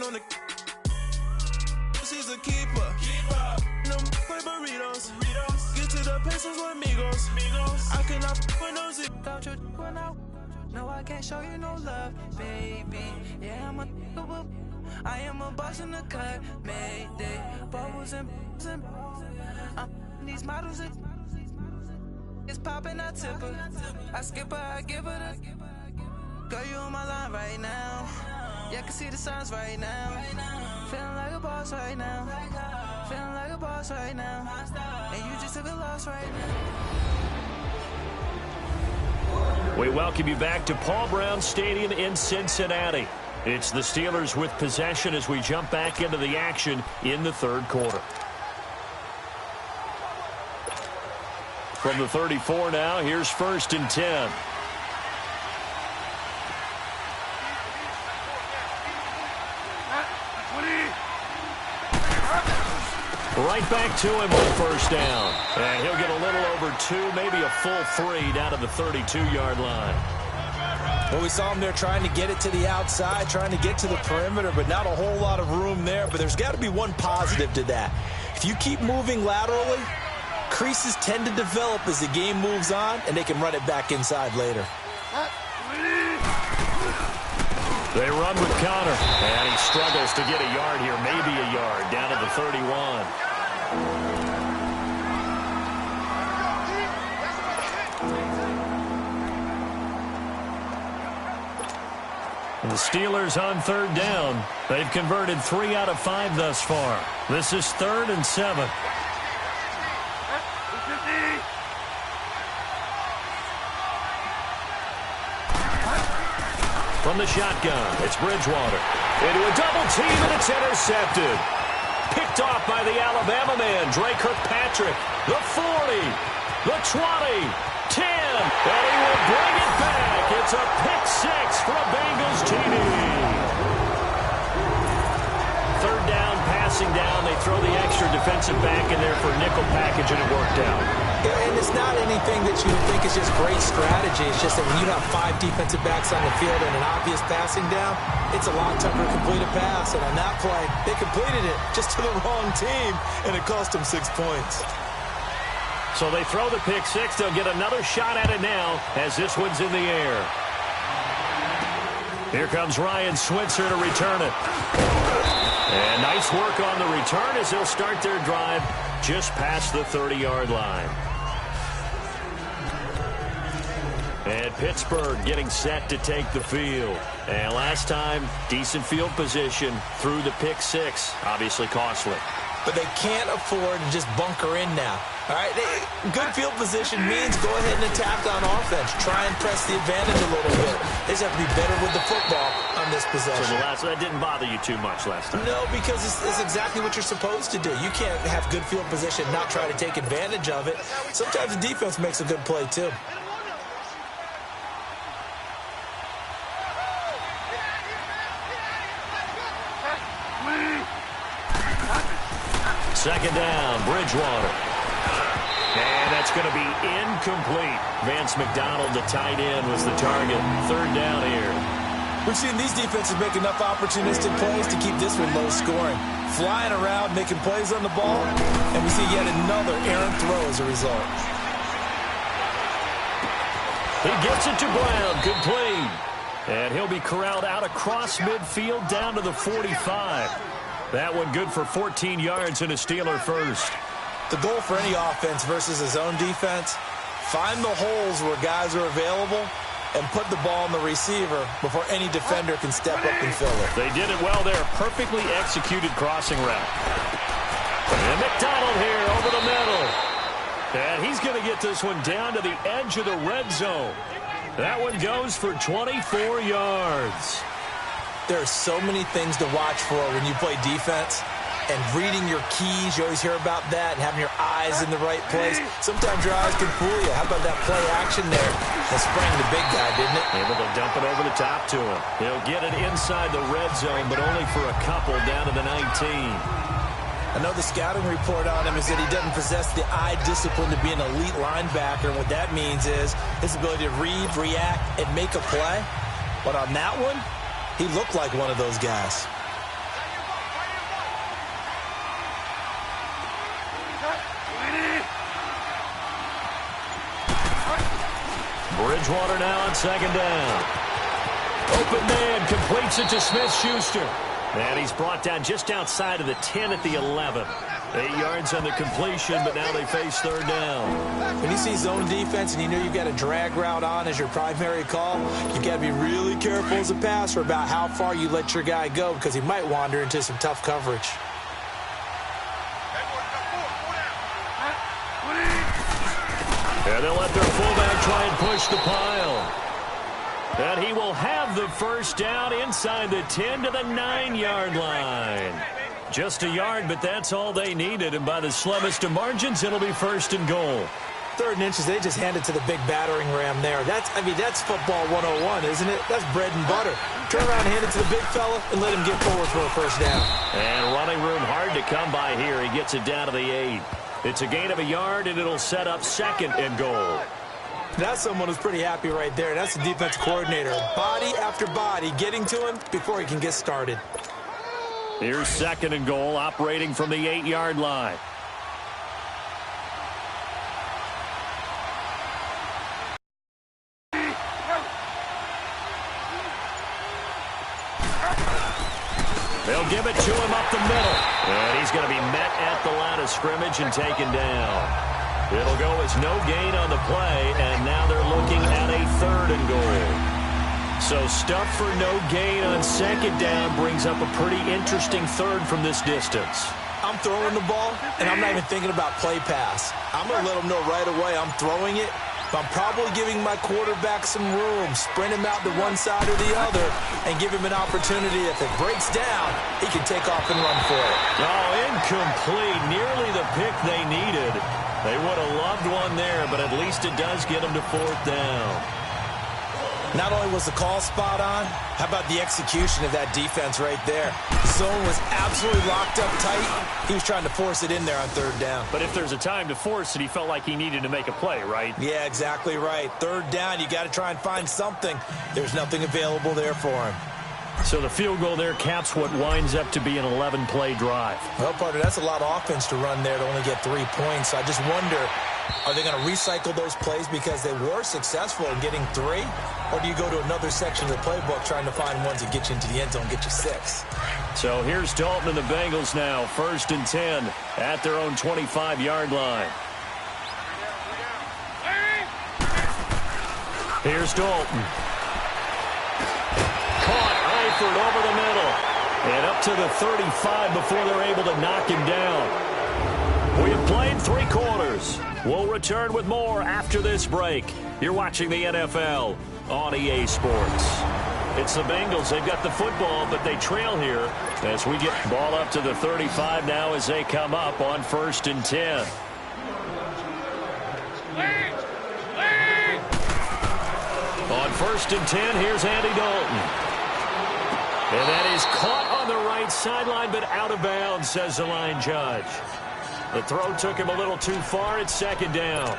on the. She's a keeper. No play burritos. Get to the pesos with amigos. I cannot with no zip. Don't you run out? No, I can't show you no love, baby. Yeah, I am a boss in the cut. Mayday. Bubbles and these models. It's popping, I tip her. I skip her, I give her the. Girl, you on my line right now. Yeah, I can see the signs right now. Feeling like a boss right now. Feeling like a boss right now. And you just took a loss right now. We welcome you back to Paul Brown Stadium in Cincinnati. It's the Steelers with possession as we jump back into the action in the third quarter. From the 34 now, here's 1st and 10. Right back to him on 1st down. And he'll get a little over 2, maybe a full 3 down to the 32-yard line. Well, we saw him there trying to get it to the outside, trying to get to the perimeter, but not a whole lot of room there. But there's got to be one positive to that. If you keep moving laterally, creases tend to develop as the game moves on, and they can run it back inside later. They run with Connor, and he struggles to get a yard here, maybe a yard, down to the 31. And the Steelers on 3rd down. They've converted 3 out of 5 thus far. This is 3rd and 7. From the shotgun, it's Bridgewater. Into a double team, and it's intercepted. Picked off by the Alabama man, Dre Kirkpatrick. The 40, the 20, 10, and he will bring it back. It's a pick 6 for a Bengals TD. 3rd down, passing down. They throw the extra defensive back in there for a nickel package, and it worked out. Yeah, and it's not anything that you think is just great strategy. It's just that when you have 5 defensive backs on the field and an obvious passing down, it's a lot tougher to complete a pass. And on that play, they completed it just to the wrong team, and it cost them 6 points. So they throw the pick 6. They'll get another shot at it now as this one's in the air. Here comes Ryan Switzer to return it. And nice work on the return as they'll start their drive just past the 30-yard line. And Pittsburgh getting set to take the field. And last time, decent field position through the pick 6. Obviously costly. But they can't afford to just bunker in now. All right, good field position means go ahead and attack on offense. Try and press the advantage a little bit. They just have to be better with the football on this possession. So that didn't bother you too much last time? No, because it's exactly what you're supposed to do. You can't have good field position and not try to take advantage of it. Sometimes the defense makes a good play, too. Second down, Bridgewater. And that's going to be incomplete. Vance McDonald, the tight end, was the target. 3rd down here. We've seen these defenses make enough opportunistic plays to keep this one low scoring. Flying around, making plays on the ball, and we see yet another errant throw as a result. He gets it to Brown, complete. And he'll be corralled out across midfield down to the 45. That one good for 14 yards and a Steeler first. The goal for any offense versus his own defense, find the holes where guys are available and put the ball on the receiver before any defender can step up and fill it. They did it well there. Perfectly executed crossing route. And McDonald here over the middle. And he's going to get this one down to the edge of the red zone. That one goes for 24 yards. There are so many things to watch for when you play defense. And reading your keys, you always hear about that, and having your eyes in the right place. Sometimes your eyes can fool you. How about that play action there? That sprang the big guy, didn't it? Able to dump it over the top to him. He'll get it inside the red zone, but only for a couple down to the 19. I know the scouting report on him is that he doesn't possess the eye discipline to be an elite linebacker. And what that means is his ability to read, react, and make a play. But on that one, he looked like one of those guys. Bridgewater now on second down. Open man completes it to Smith-Schuster. And he's brought down just outside of the 10 at the 11. 8 yards on the completion, but now they face third down. When you see zone defense and you know you've got a drag route on as your primary call, you've got to be really careful as a passer about how far you let your guy go because he might wander into some tough coverage. And they'll let their fullback try and push the pile. And he will have the first down inside the 10 to the 9-yard line. Just a yard, but that's all they needed. And by the slimmest of margins, it'll be first and goal. 3rd and inches, they just hand it to the big battering ram there. That's football 101, isn't it? That's bread and butter. Turn around, hand it to the big fella, and let him get forward for a first down. And running room hard to come by here. He gets it down to the 8. It's a gain of a yard, and it'll set up second and goal. That's someone who's pretty happy right there. That's the defense coordinator. Body after body getting to him before he can get started. Here's second and goal, operating from the 8-yard line. They'll give it to him up the middle. And he's going to be met at the line of scrimmage and taken down. It'll go as no gain on the play, and now they're looking at a 3rd and goal. So stuff for no gain on second down brings up a pretty interesting 3rd from this distance. I'm throwing the ball, and I'm not even thinking about play pass. I'm going to let them know right away I'm throwing it, but I'm probably giving my quarterback some room, sprint him out to one side or the other, and give him an opportunity. If it breaks down, he can take off and run for it. Oh, incomplete. Nearly the pick they needed. They would have loved one there, but at least it does get them to 4th down. Not only was the call spot on, how about the execution of that defense right there? The zone was absolutely locked up tight. He was trying to force it in there on 3rd down. But if there's a time to force it, he felt like he needed to make a play, right? Yeah, exactly right. 3rd down, you got to try and find something. There's nothing available there for him. So the field goal there caps what winds up to be an 11-play drive. Well, partner, that's a lot of offense to run there to only get 3 points. So I just wonder, are they going to recycle those plays because they were successful in getting 3? Or do you go to another section of the playbook trying to find ones that get you into the end zone and get you 6? So here's Dalton and the Bengals now, 1st and 10 at their own 25-yard line. Here's Dalton. Over the middle and up to the 35 before they're able to knock him down. We have played 3 quarters. We'll return with more after this break. You're watching the NFL on EA Sports. It's the Bengals. They've got the football, but they trail here as we get ball up to the 35 now as they come up on 1st and 10. On 1st and 10, here's Andy Dalton. And that is caught on the right sideline, but out of bounds, says the line judge. The throw took him a little too far. It's 2nd down.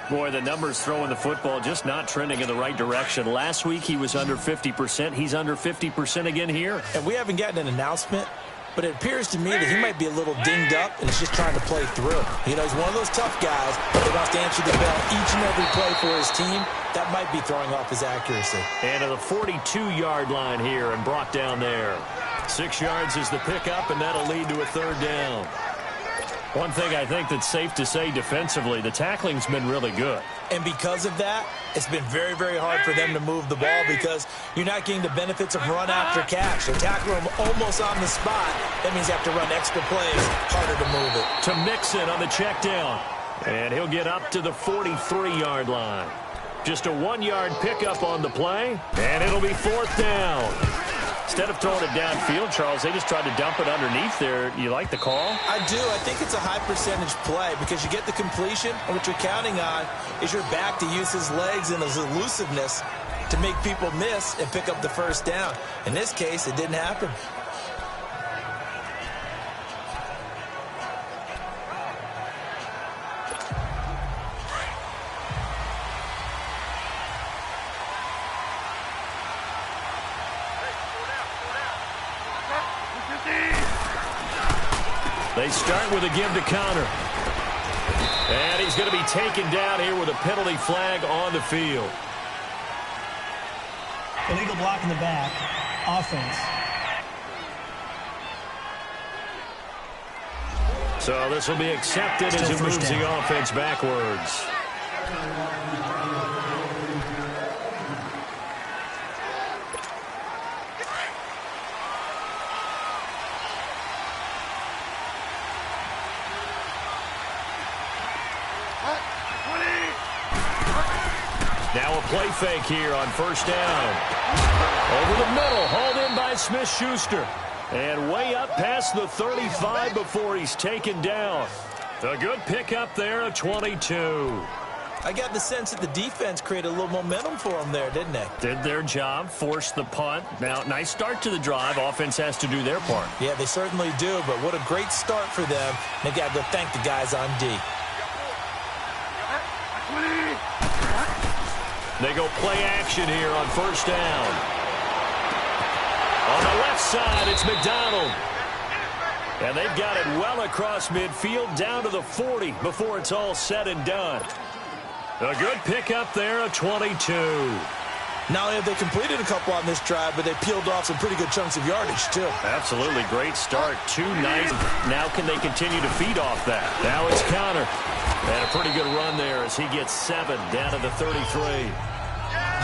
Boy, the numbers throwing the football just not trending in the right direction. Last week he was under 50%. He's under 50% again here. And we haven't gotten an announcement, but it appears to me that he might be a little dinged up and is just trying to play through. You know, he's one of those tough guys that wants to answer the bell each and every play for his team. That might be throwing off his accuracy. And to the 42-yard line here and brought down there. 6 yards is the pickup, and that'll lead to a 3rd down. One thing I think that's safe to say defensively, the tackling's been really good. And because of that, it's been very, very hard for them to move the ball because you're not getting the benefits of run after catch. They tackle him almost on the spot. That means you have to run extra plays, harder to move it. To Mixon on the check down. And he'll get up to the 43-yard line. Just a 1-yard pickup on the play, and it'll be 4th down. Instead of throwing it downfield, Charles, they just tried to dump it underneath there. You like the call? I do. I think it's a high percentage play because you get the completion, and what you're counting on is your back to use his legs and his elusiveness to make people miss and pick up the 1st down. In this case, it didn't happen. They start with a give to counter. And he's going to be taken down here with a penalty flag on the field. Illegal block in the back. Offense. So this will be accepted as it moves the offense backwards. Now a play fake here on first down. Over the middle, hauled in by Smith-Schuster. And way up past the 35 before he's taken down. A good pickup there of 22. I got the sense that the defense created a little momentum for them there, didn't they? Did their job, forced the punt. Now, nice start to the drive. Offense has to do their part. Yeah, they certainly do, but what a great start for them. They got to go thank the guys on D. They go play action here on first down. On the left side, it's McDonald. And they've got it well across midfield down to the 40 before it's all said and done. A good pickup there, a 22. Not only have they completed a couple on this drive, but they peeled off some pretty good chunks of yardage, too. Absolutely. Great start. 2 nice. Now can they continue to feed off that? Now it's Connor. And a pretty good run there as he gets 7 down to the 33.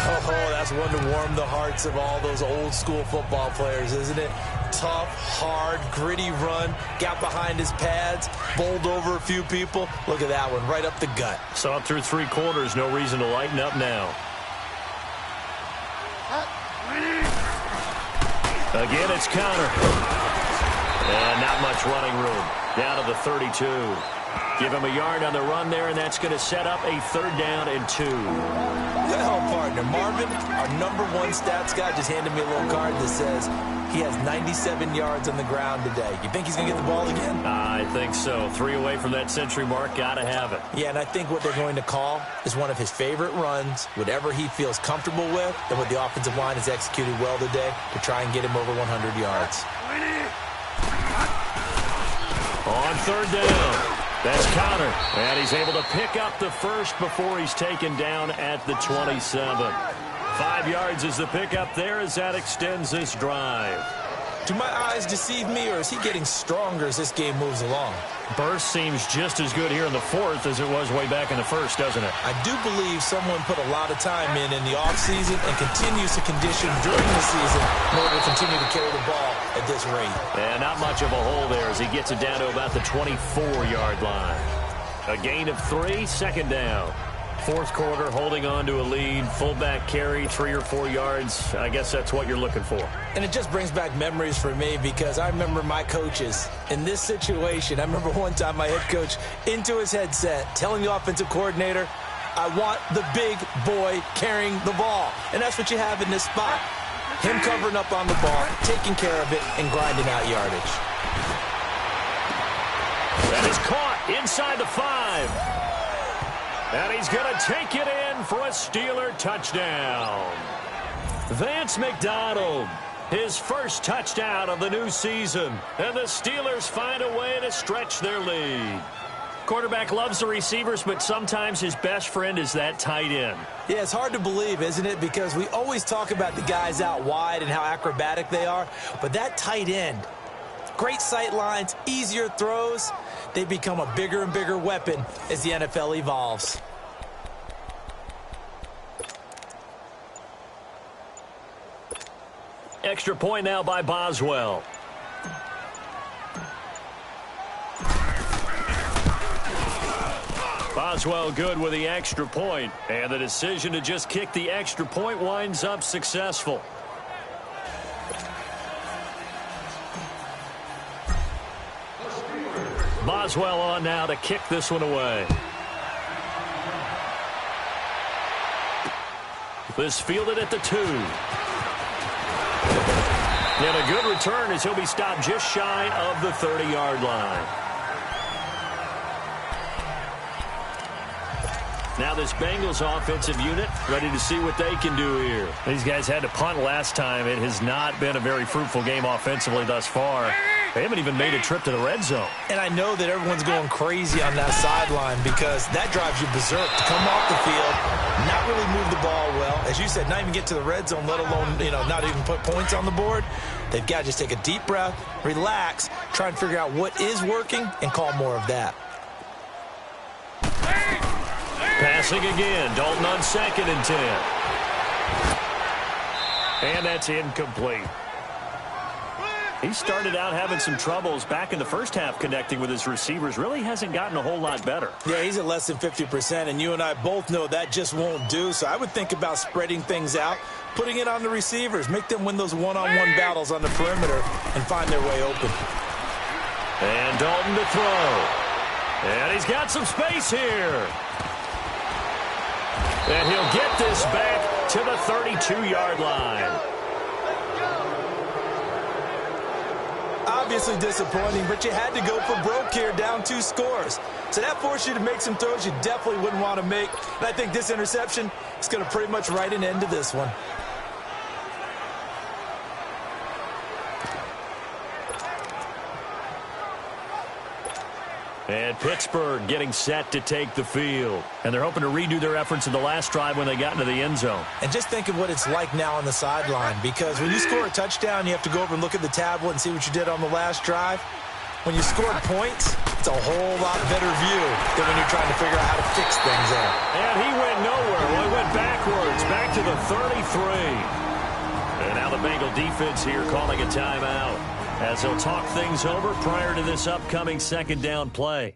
Oh, that's one to warm the hearts of all those old school football players, isn't it? Tough, hard, gritty run. Got behind his pads, bowled over a few people. Look at that one, right up the gut. Saw it through 3 quarters. No reason to lighten up now. Again, it's Connor. And not much running room. Down to the 32. Give him a yard on the run there, and that's going to set up a 3rd down and 2. Well, partner, Marvin, our #1 stats guy, just handed me a little card that says he has 97 yards on the ground today. You think he's going to get the ball again? I think so. 3 away from that century mark. Got to have it. Yeah, and I think what they're going to call is one of his favorite runs, whatever he feels comfortable with, and what the offensive line has executed well today to try and get him over 100 yards. On 3rd down. That's Connor, and he's able to pick up the first before he's taken down at the 27. 5 yards is the pickup there as that extends this drive. Do my eyes deceive me, or is he getting stronger as this game moves along? Burst seems just as good here in the 4th as it was way back in the 1st, doesn't it? I do believe someone put a lot of time in the offseason and continues to condition during the season in order to continue to carry the ball at this rate. And not much of a hole there as he gets it down to about the 24-yard line. A gain of 3, 2nd down. 4th quarter, holding on to a lead. Fullback carry, 3 or 4 yards. I guess that's what you're looking for. And it just brings back memories for me because I remember my coaches in this situation. I remember one time my head coach into his headset telling the offensive coordinator, I want the big boy carrying the ball. And that's what you have in this spot. Him covering up on the ball, taking care of it, and grinding out yardage. That is caught inside the 5. And he's going to take it in for a Steeler touchdown. Vance McDonald, his first touchdown of the new season. And the Steelers find a way to stretch their lead. Quarterback loves the receivers, but sometimes his best friend is that tight end. Yeah, it's hard to believe, isn't it? Because we always talk about the guys out wide and how acrobatic they are. But that tight end, great sight lines, easier throws. They become a bigger and bigger weapon as the NFL evolves. Extra point now by Boswell. Boswell good with the extra point, and the decision to just kick the extra point winds up successful. Boswell on now to kick this one away. This fielded at the 2. And a good return as he'll be stopped just shy of the 30-yard line. Now this Bengals offensive unit ready to see what they can do here. These guys had to punt last time. It has not been a very fruitful game offensively thus far. They haven't even made a trip to the red zone. And I know that everyone's going crazy on that sideline because that drives you berserk to come off the field, not really move the ball well. As you said, not even get to the red zone, let alone, not even put points on the board. They've got to just take a deep breath, relax, try and figure out what is working, and call more of that. Passing again. Dalton on 2nd and 10. And that's incomplete. He started out having some troubles back in the first half connecting with his receivers. Really hasn't gotten a whole lot better. Yeah, he's at less than 50%, and you and I both know that just won't do. So I would think about spreading things out, putting it on the receivers, make them win those one-on-one battles on the perimeter and find their way open. And Dalton to throw. And he's got some space here. And he'll get this back to the 32-yard line. Obviously disappointing, but you had to go for broke here, down 2 scores. So that forced you to make some throws you definitely wouldn't want to make. And I think this interception is going to pretty much write an end to this one. And Pittsburgh getting set to take the field. And they're hoping to redo their efforts in the last drive when they got into the end zone. And just think of what it's like now on the sideline, because when you score a touchdown, you have to go over and look at the tablet and see what you did on the last drive. When you score points, it's a whole lot better view than when you're trying to figure out how to fix things there. And he went nowhere. Well, he went backwards, back to the 33. And now the Bengal defense here calling a timeout, as they'll talk things over prior to this upcoming 2nd down play.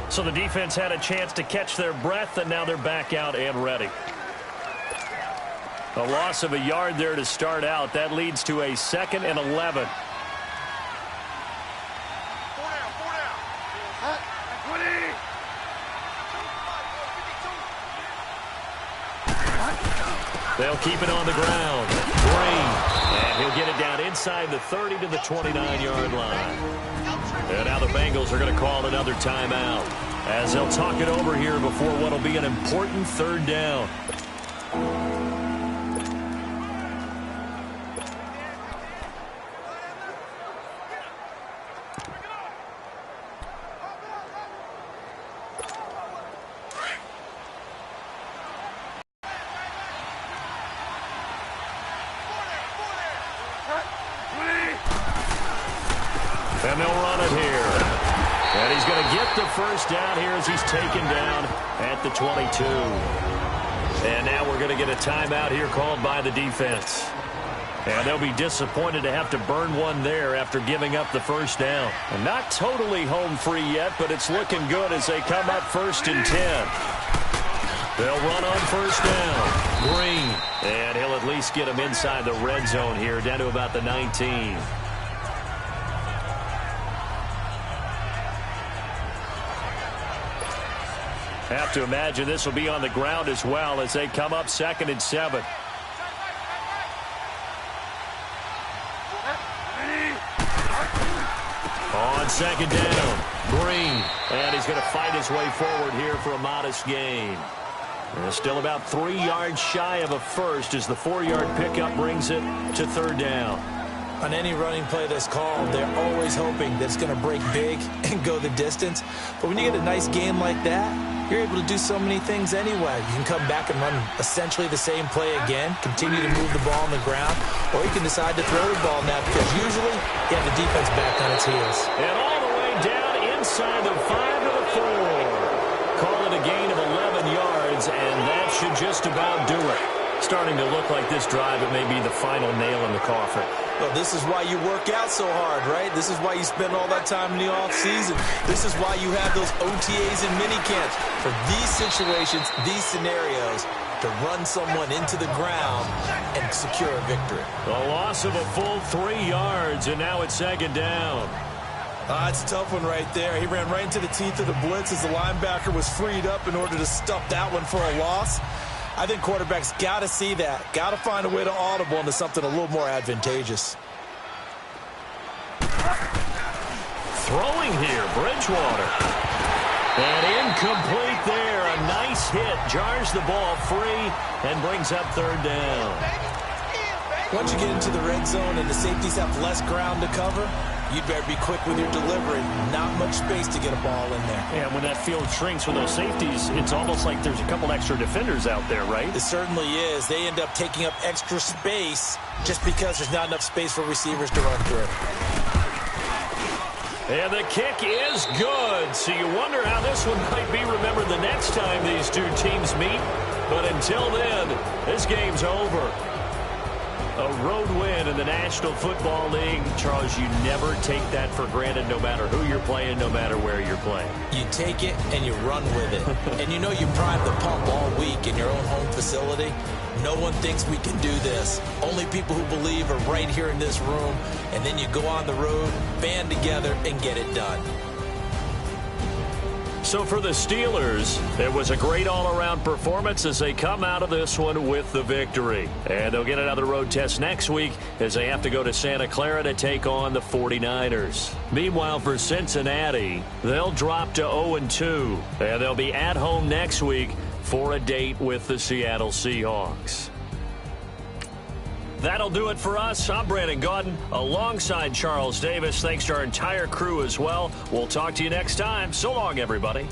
So the defense had a chance to catch their breath, and now they're back out and ready. A loss of a yard there to start out. That leads to a 2nd and 11. They'll keep it on the ground. Green. And he'll get it down inside the 30 to the 29-yard line. And now the Bengals are going to call another timeout, as they'll talk it over here before what will be an important 3rd down. And they'll run it here. And he's going to get the 1st down here as he's taken down at the 22. And now we're going to get a timeout here called by the defense. And they'll be disappointed to have to burn one there after giving up the 1st down. And not totally home free yet, but it's looking good as they come up 1st and 10. They'll run on 1st down. Green. And he'll at least get him inside the red zone here, down to about the 19. Have to imagine this will be on the ground as well as they come up 2nd and 7. On 2nd down, Green. And he's going to fight his way forward here for a modest gain. And still about 3 yards shy of a first as the 4-yard pickup brings it to 3rd down. On any running play that's called, they're always hoping that it's going to break big and go the distance. But when you get a nice game like that, you're able to do so many things anyway. You can come back and run essentially the same play again, continue to move the ball on the ground, or you can decide to throw the ball now because usually you have the defense back on its heels. And all the way down inside the 5 to the 4. Call it a gain of 11 yards, and that should just about do it. Starting to look like this drive, it may be the final nail in the coffin. Well, this is why you work out so hard, right? This is why you spend all that time in the offseason. This is why you have those OTAs and minicamps. For these situations, these scenarios, to run someone into the ground and secure a victory. A loss of a full 3 yards, and now it's 2nd down. It's a tough one right there. He ran right into the teeth of the blitz as the linebacker was freed up in order to stuff that one for a loss. I think quarterbacks got to see that. Got to find a way to audible into something a little more advantageous. Throwing here, Bridgewater. And incomplete there. A nice hit. Jars the ball free and brings up 3rd down. Once you get into the red zone and the safeties have less ground to cover, you'd better be quick with your delivery. Not much space to get a ball in there. Yeah, when that field shrinks with those safeties, it's almost like there's a couple extra defenders out there, right? It certainly is. They end up taking up extra space just because there's not enough space for receivers to run through. And the kick is good. So you wonder how this one might be remembered the next time these two teams meet. But until then, this game's over. A road win in the National Football League. Charles, you never take that for granted no matter who you're playing, no matter where you're playing. You take it and you run with it. And you know you prime the pump all week in your own home facility. No one thinks we can do this. Only people who believe are right here in this room. And then you go on the road, band together, and get it done. So for the Steelers, it was a great all-around performance as they come out of this one with the victory. And they'll get another road test next week as they have to go to Santa Clara to take on the 49ers. Meanwhile, for Cincinnati, they'll drop to 0-2, and they'll be at home next week for a date with the Seattle Seahawks. That'll do it for us. I'm Brandon Gaudin alongside Charles Davis. Thanks to our entire crew as well. We'll talk to you next time. So long, everybody.